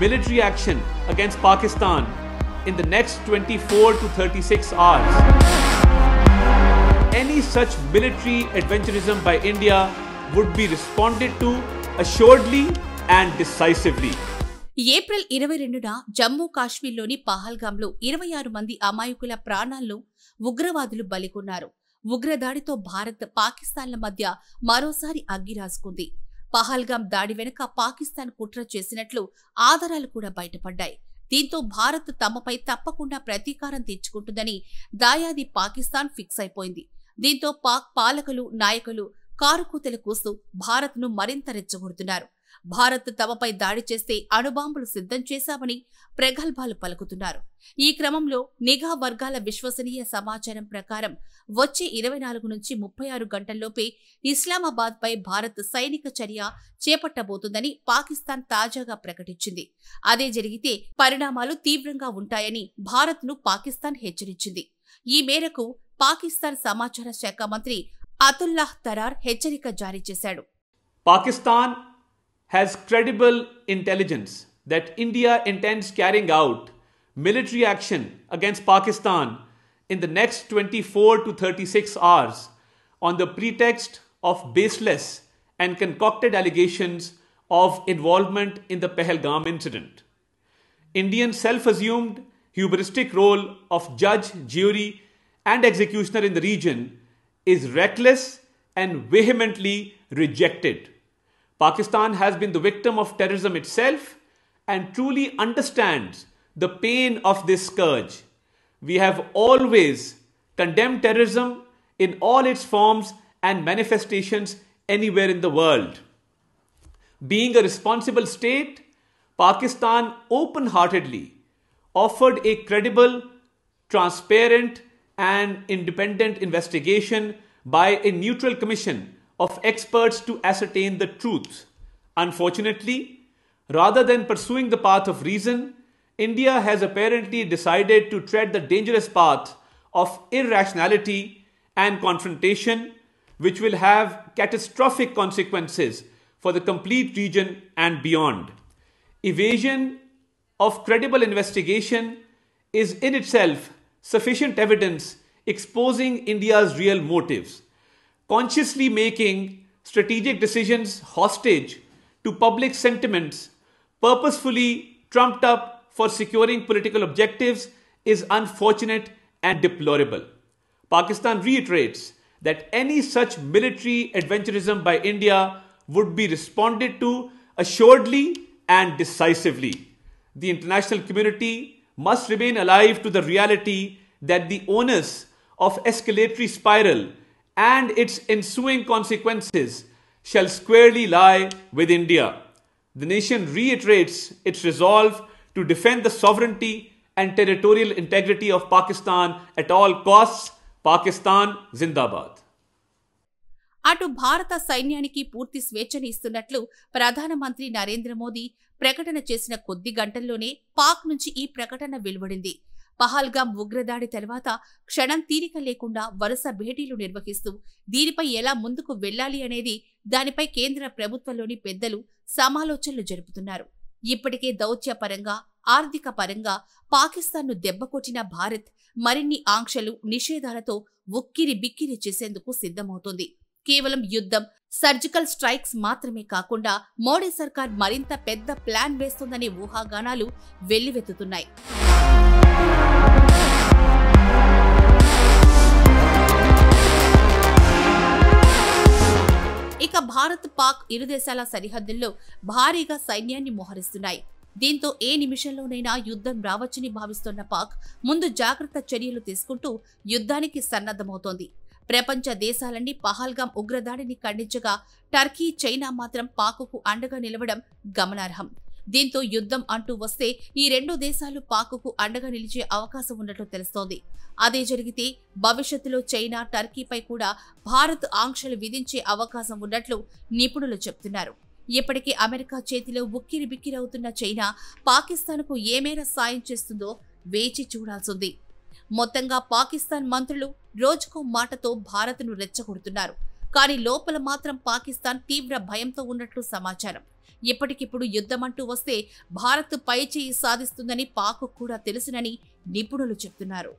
military action against Pakistan in the next 24 to 36 hours. Any such military adventurism by India would be responded to assuredly and decisively. April 22న జమ్మూ కాశ్మీర్లోని పహల్గాంలో 26 మంది అమాయకుల ప్రాణాలను ఉగ్రవాదులు బలికొన్నారు. ఉగ్రదాడితో భారత్, పాకిస్తాన్ల మధ్య మరోసారి అగ్గిరాసుకుంది. పహల్గాం దాడి వెనుక పాకిస్తాన్ కుట్ర చేసినట్లు ఆధారాలు కూడా బయటపడ్డాయి. దీంతో భారత్ తమపై తప్పకుండా ప్రతీకారం తీర్చుకుంటుందని దాయాది పాకిస్తాన్ ఫిక్స్ అయిపోయింది. దీంతో పాక్ పాలకులు, నాయకులు కారుకూతలు కూస్తూ భారత్ను మరింత రెచ్చగొడుతున్నారు. భారత్ తమపై దాడి చేస్తే అణుబాంబులు సిద్ధం చేశామని ప్రగల్భాలు పలుకుతున్నారు. ఈ క్రమంలో నిఘా వర్గాల విశ్వసనీయ సమాచారం ప్రకారం వచ్చే 24 నుంచి 36 గంటల్లోపే ఇస్లామాబాద్ పై భారత్ సైనిక చర్య చేపట్టబోతుందని పాకిస్తాన్ తాజాగా ప్రకటించింది. అదే జరిగితే పరిణామాలు తీవ్రంగా ఉంటాయని భారత్ను పాకిస్తాన్ హెచ్చరించింది. ఈ మేరకు పాకిస్తాన్ సమాచార శాఖ మంత్రి అతుల్లాహ్ తరార్ హెచ్చరిక జారీ చేశాడు. Pakistan has credible intelligence that India intends carrying out military action against Pakistan in the next 24 to 36 hours on the pretext of baseless and concocted allegations of involvement in the Pahalgam incident. Indian self-assumed hubristic role of judge, jury and executioner in the region is reckless and vehemently rejected. Pakistan has been the victim of terrorism itself and truly understands the pain of this scourge. We have always condemned terrorism in all its forms and manifestations anywhere in the world. Being a responsible state, Pakistan open-heartedly offered a credible, transparent and independent investigation by a neutral commission of experts to ascertain the truth. Unfortunately, rather than pursuing the path of reason, India has apparently decided to tread the dangerous path of irrationality and confrontation, which will have catastrophic consequences for the complete region and beyond. Evasion of credible investigation is in itself sufficient evidence exposing India's real motives. Consciously making strategic decisions hostage to public sentiments purposefully trumped up for securing political objectives is unfortunate and deplorable. Pakistan reiterates that any such military adventurism by India would be responded to assuredly and decisively. The international community must remain alive to the reality that the onus of escalatory spiral and its ensuing consequences shall squarely lie with India. The nation reiterates its resolve to defend the sovereignty and territorial integrity of Pakistan at all costs. Pakistan Zindabad. అటు భారత సైన్యానికి పూర్తి స్వేచ్ఛను ఇస్తున్నట్లు ప్రధానమంత్రి నరేంద్ర మోదీ ప్రకటన చేసిన కొద్ది గంటల్లోనే పాక్ నుంచి ఈ ప్రకటన వెలువడింది. పహల్గాం ఉగ్రదాడి తర్వాత క్షణం తీరిక లేకుండా వరుస భేటీలు నిర్వహిస్తూ దీనిపై ఎలా ముందుకు వెళ్లాలి అనేది దానిపై కేంద్ర ప్రభుత్వంలోని పెద్దలు సమాలోచనలు జరుపుతున్నారు. ఇప్పటికే దౌత్యపరంగా, ఆర్థిక పరంగా పాకిస్తాన్ను దెబ్బకొట్టిన భారత్ మరిన్ని ఆంక్షలు, నిషేధాలతో ఉక్కిరి బిక్కిరి చేసేందుకు సిద్ధమవుతోంది. కేవలం యుద్ధం, సర్జికల్ స్ట్రైక్స్ మాత్రమే కాకుండా మోడీ సర్కార్ మరింత పెద్ద ప్లాన్ వేస్తోందనే ఊహాగానాలు వెల్లువెత్తుతున్నాయి. ఇక భారత్, పాక్ ఇరు దేశాల సరిహద్దుల్లో భారీగా సైన్యాన్ని మోహరిస్తున్నాయి. దీంతో ఏ నిమిషంలోనైనా యుద్ధం రావచ్చని భావిస్తున్న పాక్ ముందు జాగ్రత్త చర్యలు తీసుకుంటూ యుద్ధానికి సన్నద్ధమవుతోంది. ప్రపంచ దేశాలన్నీ పహల్గాం ఉగ్రదాడిని ఖండించగా టర్కీ, చైనా మాత్రం పాకుకు అండగా నిలవడం గమనార్హం. దీంతో యుద్ధం అంటూ వస్తే ఈ రెండు దేశాలు పాకుకు అండగా నిలిచే అవకాశం ఉన్నట్లు తెలుస్తోంది. అదే జరిగితే భవిష్యత్తులో చైనా, టర్కీపై కూడా భారత్ ఆంక్షలు విధించే అవకాశం ఉన్నట్లు నిపుణులు చెబుతున్నారు. ఇప్పటికే అమెరికా చేతిలో ఉక్కిరి బిక్కిరవుతున్న చైనా పాకిస్తాన్కు ఏ మేర సాయం చేస్తుందో వేచి చూడాల్సింది. మొత్తంగా పాకిస్తాన్ మంత్రులు రోజుకో మాటతో భారత్ను రెచ్చగొడుతున్నారు. కానీ లోపల మాత్రం పాకిస్తాన్ తీవ్ర భయంతో ఉన్నట్లు సమాచారం. ఇప్పటికిప్పుడు యుద్ధమంటూ వస్తే భారత్ పైచేయి సాధిస్తుందని పాక్ కూడా తెలుసునని నిపుణులు చెప్తున్నారు.